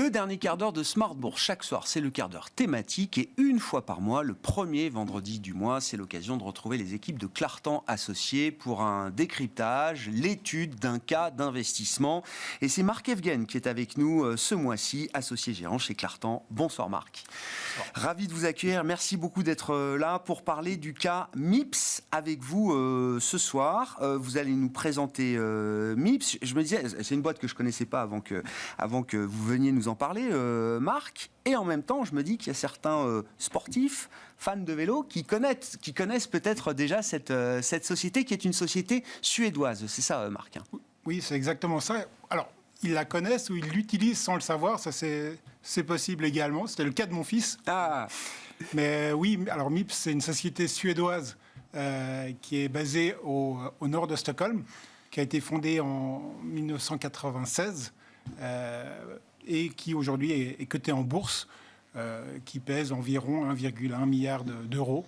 Le dernier quart d'heure de Smart Bourse. Chaque soir, c'est le quart d'heure thématique et une fois par mois, le premier vendredi du mois, c'est l'occasion de retrouver les équipes de Clartan Associés pour un décryptage, l'étude d'un cas d'investissement. Et c'est Marc Evgen qui est avec nous ce mois-ci, associé gérant chez Clartan. Bonsoir Marc. Bonsoir. Ravi de vous accueillir. Merci beaucoup d'être là pour parler du cas MIPS avec vous ce soir. Vous allez nous présenter MIPS. Je me disais, c'est une boîte que je ne connaissais pas avant que vous veniez nous en parler, Marc. Et en même temps, je me dis qu'il y a certains sportifs, fans de vélo, qui connaissent peut-être déjà cette société qui est une société suédoise. C'est ça, Marc? Oui, c'est exactement ça. Alors, ils la connaissent ou ils l'utilisent sans le savoir. Ça, c'est possible également. C'était le cas de mon fils. Ah. Mais oui, alors MIPS, c'est une société suédoise qui est basée au nord de Stockholm, qui a été fondée en 1996 et qui aujourd'hui est cotée en bourse, qui pèse environ 1,1 milliard d'euros,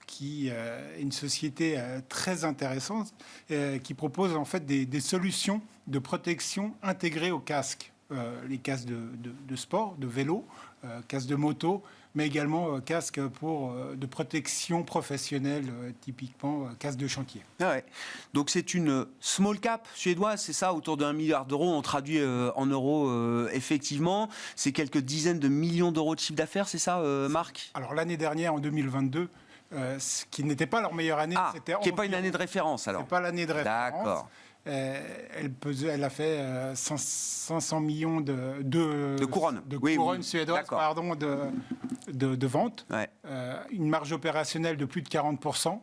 qui est une société très intéressante, qui propose en fait des solutions de protection intégrées au casque. Les casques de sport, de vélo, casques de moto, mais également casques de protection professionnelle, typiquement casques de chantier. Ah ouais. Donc c'est une small cap suédoise, c'est ça, autour d'1 milliard d'euros, on traduit en euros effectivement. C'est quelques dizaines de millions d'euros de chiffre d'affaires, c'est ça, Marc? Alors l'année dernière, en 2022, ce qui n'était pas leur meilleure année. Qui n'est pas une année de référence alors. C'est pas l'année de référence. D'accord. Elle a fait 500 millions de couronnes, oui, suédoises, pardon, de ventes, ouais. Une marge opérationnelle de plus de 40%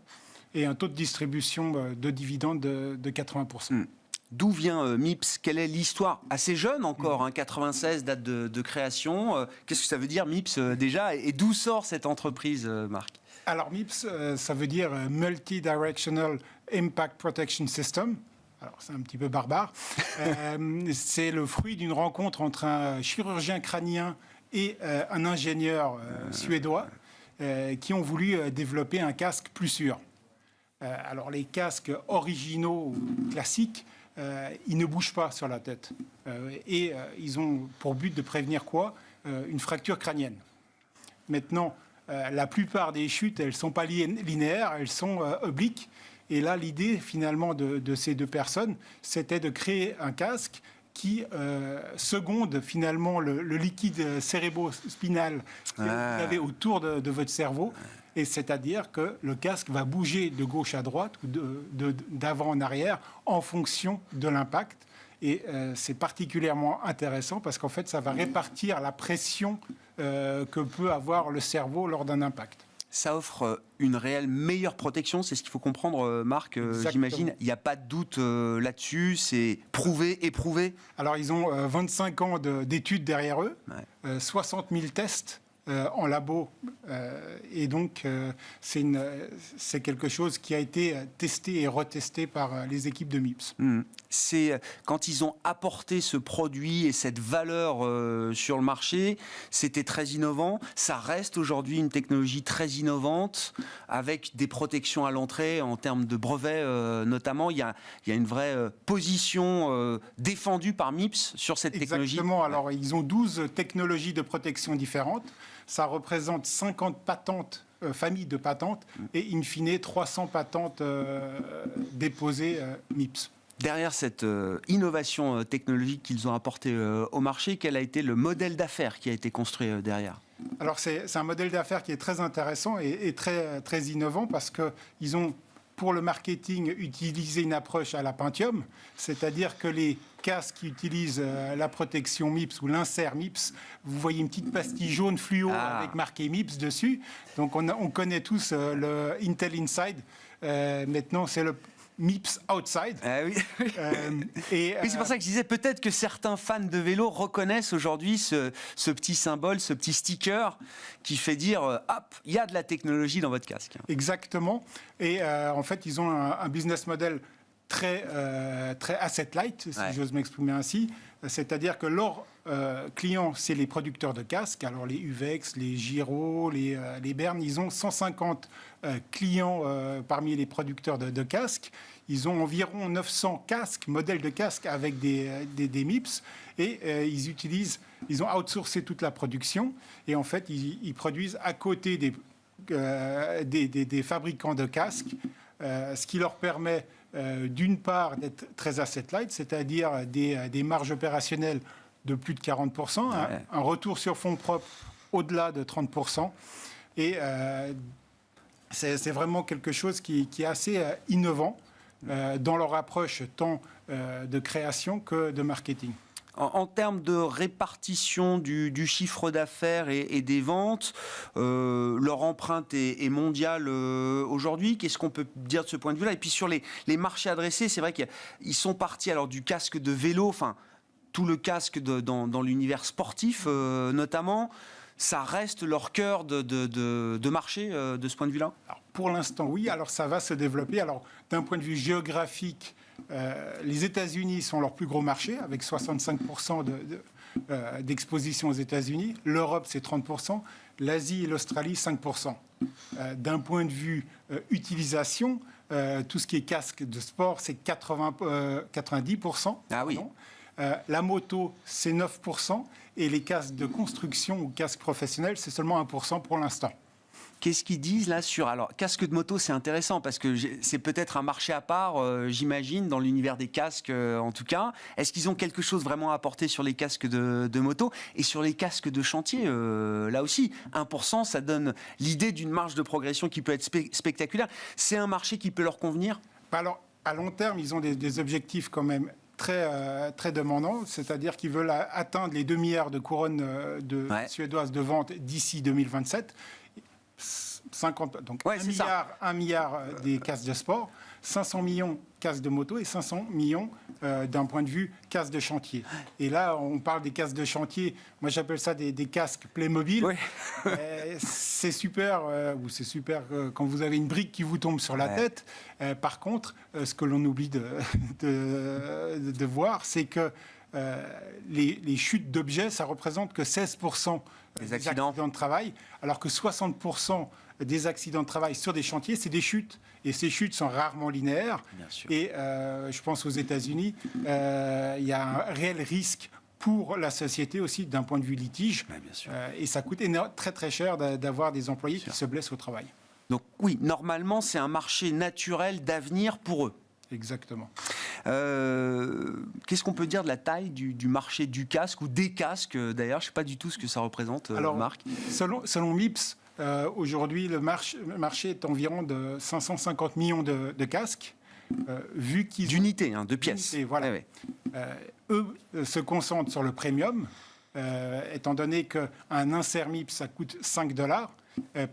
et un taux de distribution de dividendes de 80%. D'où vient MIPS? Quelle est l'histoire? Assez jeune encore, 96, date de création. Qu'est-ce que ça veut dire MIPS déjà? Et d'où sort cette entreprise, Marc? Alors MIPS, ça veut dire Multi-Directional Impact Protection System. Alors, c'est un petit peu barbare. C'est le fruit d'une rencontre entre un chirurgien crânien et un ingénieur suédois qui ont voulu développer un casque plus sûr. Alors, les casques originaux, classiques, ils ne bougent pas sur la tête. Et ils ont pour but de prévenir quoi? Une fracture crânienne. Maintenant, la plupart des chutes, elles ne sont pas linéaires, elles sont obliques. Et là, l'idée, finalement, de ces deux personnes, c'était de créer un casque qui seconde, finalement, le liquide cérébro-spinal que vous avez autour de votre cerveau. Et c'est-à-dire que le casque va bouger de gauche à droite ou d'avant en arrière en fonction de l'impact. Et c'est particulièrement intéressant parce qu'en fait, ça va répartir la pression que peut avoir le cerveau lors d'un impact. Ça offre une réelle meilleure protection, c'est ce qu'il faut comprendre, Marc, j'imagine. Il n'y a pas de doute là-dessus, c'est prouvé, éprouvé. Alors, ils ont 25 ans d'études derrière eux, 60 000 tests en labo, et donc c'est quelque chose qui a été testé et retesté par les équipes de MIPS. C'est quand ils ont apporté ce produit et cette valeur sur le marché, c'était très innovant. Ça reste aujourd'hui une technologie très innovante avec des protections à l'entrée en termes de brevets notamment. Il y a une vraie position défendue par MIPS sur cette technologie. Exactement. Alors, ils ont 12 technologies de protection différentes. Ça représente 50 patentes, familles de patentes, et in fine 300 patentes déposées MIPS. Derrière cette innovation technologique qu'ils ont apportée au marché, quel a été le modèle d'affaires qui a été construit derrière? Alors c'est un modèle d'affaires qui est très intéressant et très, très innovant parce qu'ils ont, pour le marketing, utilisé une approche à la Pentium, c'est-à-dire que les casques qui utilisent la protection MIPS ou l'insert MIPS, vous voyez une petite pastille jaune fluo avec marqué MIPS dessus. Donc on connaît tous le Intel Inside. Maintenant, c'est le MIPS Outside. Ah oui. Oui, c'est pour ça que je disais peut-être que certains fans de vélo reconnaissent aujourd'hui ce petit symbole, ce petit sticker qui fait dire hop, il y a de la technologie dans votre casque. Exactement. Et en fait, ils ont un business model très asset light, si j'ose m'exprimer ainsi. C'est-à-dire que lors clients, c'est les producteurs de casques. Alors les Uvex, les Giro, les Bern, ils ont 150 clients parmi les producteurs de casques. Ils ont environ 900 casques, modèles de casques avec des MIPS. Et ils ont outsourcé toute la production. Et en fait, ils produisent à côté des fabricants de casques, ce qui leur permet d'une part d'être très asset-light, c'est-à-dire des marges opérationnelles de plus de 40%, un retour sur fonds propres au-delà de 30%. Et c'est vraiment quelque chose qui est assez innovant dans leur approche tant de création que de marketing. En termes de répartition du chiffre d'affaires et des ventes, leur empreinte est mondiale aujourd'hui. Qu'est-ce qu'on peut dire de ce point de vue-là? Et puis sur les marchés adressés, c'est vrai qu'ils sont partis alors du casque de vélo, enfin tout le casque dans l'univers sportif notamment. Ça reste leur cœur de marché de ce point de vue-là? Alors, pour l'instant, oui. Alors ça va se développer. Alors d'un point de vue géographique, les États-Unis sont leur plus gros marché, avec 65% d'exposition aux États-Unis. L'Europe, c'est 30%. L'Asie et l'Australie, 5%. D'un point de vue utilisation, tout ce qui est casque de sport, c'est 90%. Ah oui. La moto, c'est 9%. Et les casques de construction ou casques professionnels, c'est seulement 1% pour l'instant. Qu'est-ce qu'ils disent là sur... Alors, casque de moto, c'est intéressant parce que c'est peut-être un marché à part, j'imagine, dans l'univers des casques en tout cas. Est-ce qu'ils ont quelque chose vraiment à apporter sur les casques de moto et sur les casques de chantier là aussi, 1%, ça donne l'idée d'une marge de progression qui peut être spectaculaire. C'est un marché qui peut leur convenir? Alors, à long terme, ils ont des objectifs quand même très demandants, c'est-à-dire qu'ils veulent atteindre les 2 milliards de couronnes suédoises de vente d'ici 2027. 50, donc 1 milliard des casques de sport, 500 millions casques de moto et 500 millions d'un point de vue casques de chantier. Et là, on parle des casques de chantier. Moi, j'appelle ça des casques Playmobil. Oui. C'est super, c'est super quand vous avez une brique qui vous tombe sur la tête. Par contre, ce que l'on oublie de voir, c'est que les chutes d'objets, ça représente que 16% des accidents de travail, alors que 60% des accidents de travail sur des chantiers, c'est des chutes. Et ces chutes sont rarement linéaires. Et je pense aux États-Unis, il y a un réel risque pour la société aussi d'un point de vue litige. Et ça coûte très très cher d'avoir des employés qui se blessent au travail. Donc oui, normalement, c'est un marché naturel d'avenir pour eux. Exactement. Qu'est-ce qu'on peut dire de la taille du marché du casque ou des casques d'ailleurs? Je ne sais pas du tout ce que ça représente, Marc. Selon MIPS, aujourd'hui, le marché est environ de 550 millions de casques. Vu qu'ils d'unités, de pièces. Unités, voilà. Eux se concentrent sur le premium, étant donné qu'un insert MIPS, ça coûte $5.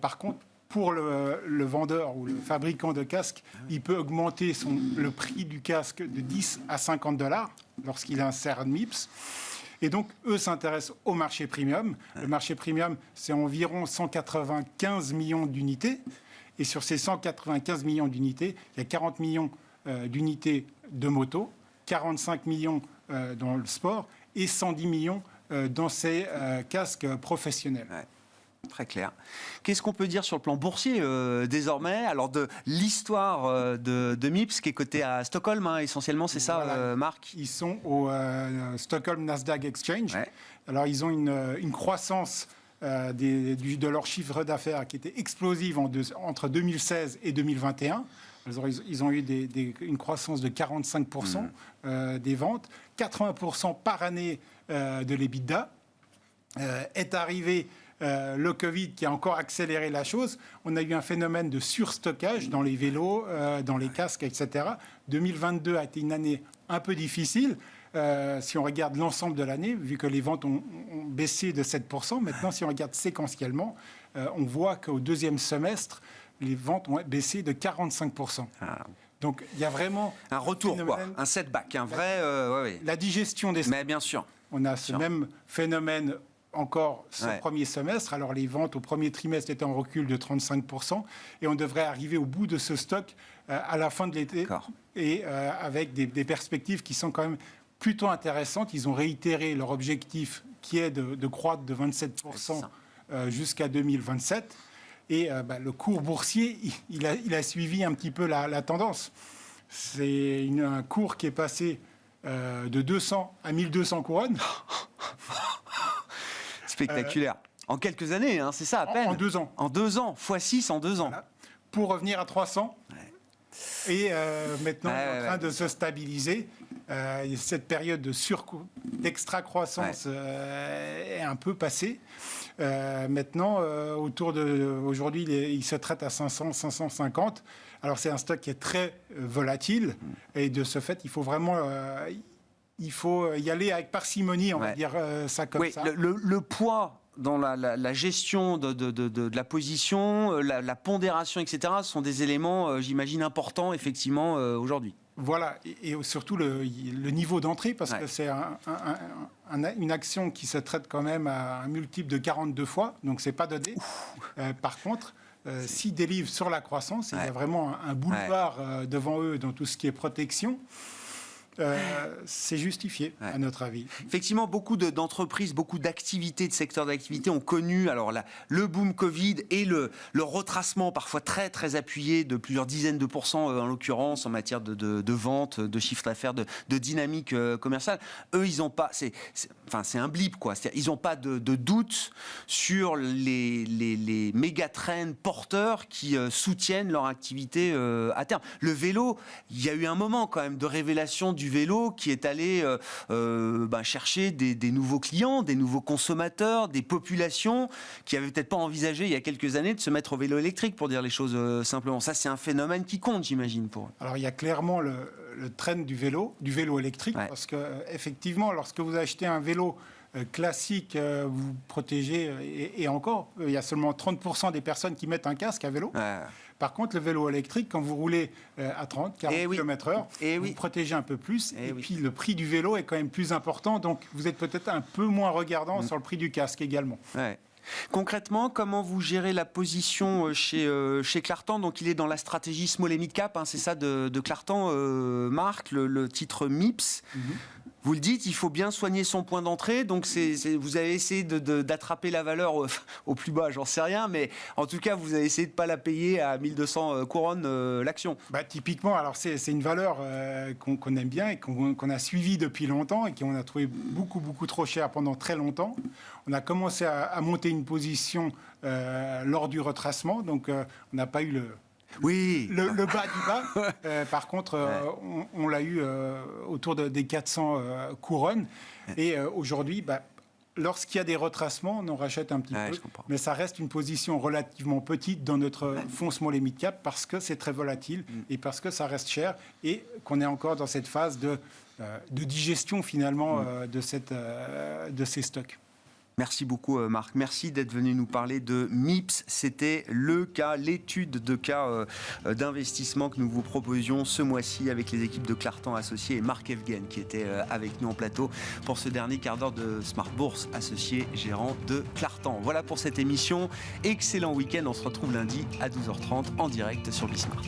Par contre, pour le vendeur ou le fabricant de casque, il peut augmenter le prix du casque de 10 à $50 lorsqu'il insère un MIPS. Et donc, eux s'intéressent au marché premium. Le marché premium, c'est environ 195 millions d'unités. Et sur ces 195 millions d'unités, il y a 40 millions d'unités de moto, 45 millions dans le sport et 110 millions dans ces casques professionnels. Très clair. Qu'est-ce qu'on peut dire sur le plan boursier désormais? Alors de l'histoire de MIPS qui est coté à Stockholm, essentiellement, c'est ça, Marc? Ils sont au Stockholm Nasdaq Exchange. Alors ils ont une croissance de leur chiffre d'affaires qui était explosive entre 2016 et 2021. Ils ont eu une croissance de 45% des ventes, 80% par année de l'EBITDA. Est arrivé le Covid qui a encore accéléré la chose. On a eu un phénomène de surstockage dans les vélos, dans les casques, etc. 2022 a été une année un peu difficile. Si on regarde l'ensemble de l'année, vu que les ventes ont baissé de 7%, maintenant, si on regarde séquentiellement, on voit qu'au deuxième semestre, les ventes ont baissé de 45%. Donc, il y a vraiment un retour, un setback, un vrai... La digestion des... Mais bien sûr. On a ce même phénomène encore ce premier semestre. Alors, les ventes au premier trimestre étaient en recul de 35%. Et on devrait arriver au bout de ce stock à la fin de l'été. Et avec des perspectives qui sont quand même plutôt intéressante. Ils ont réitéré leur objectif qui est de croître de 27% jusqu'à 2027. Et le cours boursier, il a suivi un petit peu la tendance. C'est un cours qui est passé de 200 à 1200 couronnes. Spectaculaire. En quelques années, hein, c'est ça à peine. En 2 ans. En 2 ans, x6 en 2 ans. Voilà. Pour revenir à 300. Ouais. Et maintenant, il est en train de se stabiliser. Cette période d'extra-croissance est un peu passée. Maintenant, aujourd'hui, il se traite à 500, 550. Alors, c'est un stock qui est très volatile. Et de ce fait, il faut vraiment... il faut y aller avec parcimonie, on va dire ça comme ça. Le poids dans la gestion de la position, la pondération, etc., sont des éléments, j'imagine, importants, effectivement, aujourd'hui. Voilà, et surtout le niveau d'entrée, parce que c'est une action qui se traite quand même à un multiple de 42 fois, donc c'est pas donné. Par contre, s'ils délivrent sur la croissance, il y a vraiment un boulevard devant eux dans tout ce qui est protection. C'est justifié, à notre avis. Effectivement, beaucoup d'entreprises, beaucoup d'activités, de secteurs d'activité ont connu le boom Covid et le retracement parfois très, très appuyé de plusieurs dizaines de pourcents, en l'occurrence, en matière de vente, de chiffre d'affaires, de dynamique commerciale. Eux, ils n'ont pas... C'est un blip, quoi. C'est-à-dire, ils n'ont pas de doute sur les méga-trends porteurs qui soutiennent leur activité à terme. Le vélo, il y a eu un moment quand même de révélation du vélo qui est allé chercher des nouveaux clients, des nouveaux consommateurs, des populations qui n'avaient peut-être pas envisagé il y a quelques années de se mettre au vélo électrique, pour dire les choses simplement. Ça, c'est un phénomène qui compte, j'imagine, pour eux. Alors, il y a clairement le trend du vélo électrique, parce que effectivement, lorsque vous achetez un vélo classique, vous protégez, et encore, il y a seulement 30% des personnes qui mettent un casque à vélo. Par contre, le vélo électrique, quand vous roulez à 30, 40 km/h, vous protégez un peu plus. Et puis, le prix du vélo est quand même plus important. Donc, vous êtes peut-être un peu moins regardant sur le prix du casque également. Concrètement, comment vous gérez la position chez Clartan? Donc, il est dans la stratégie Small et Mid Cap, c'est ça de Clartan, Marc, le titre MIPS. Vous le dites, il faut bien soigner son point d'entrée. Donc, vous avez essayé d'attraper la valeur au plus bas, j'en sais rien. Mais en tout cas, vous avez essayé de ne pas la payer à 1200 couronnes l'action. Typiquement, alors c'est une valeur qu'on aime bien et qu'on a suivie depuis longtemps et qu'on a trouvé beaucoup, beaucoup trop cher pendant très longtemps. On a commencé à monter une position lors du retracement. Donc, on n'a pas eu le bas du bas. Par contre, on l'a eu autour des 400 couronnes. Et aujourd'hui, lorsqu'il y a des retracements, on en rachète un petit peu. Mais ça reste une position relativement petite dans notre fonds Small et Mid Cap parce que c'est très volatile et parce que ça reste cher et qu'on est encore dans cette phase de digestion finalement de ces stocks. Merci beaucoup Marc, merci d'être venu nous parler de MIPS. C'était l'étude de cas d'investissement que nous vous proposions ce mois-ci avec les équipes de Clartan Associés et Marc Evgen qui était avec nous en plateau pour ce dernier quart d'heure de Smart Bourse, associé gérant de Clartan. Voilà pour cette émission, excellent week-end, on se retrouve lundi à 12h30 en direct sur Bismart.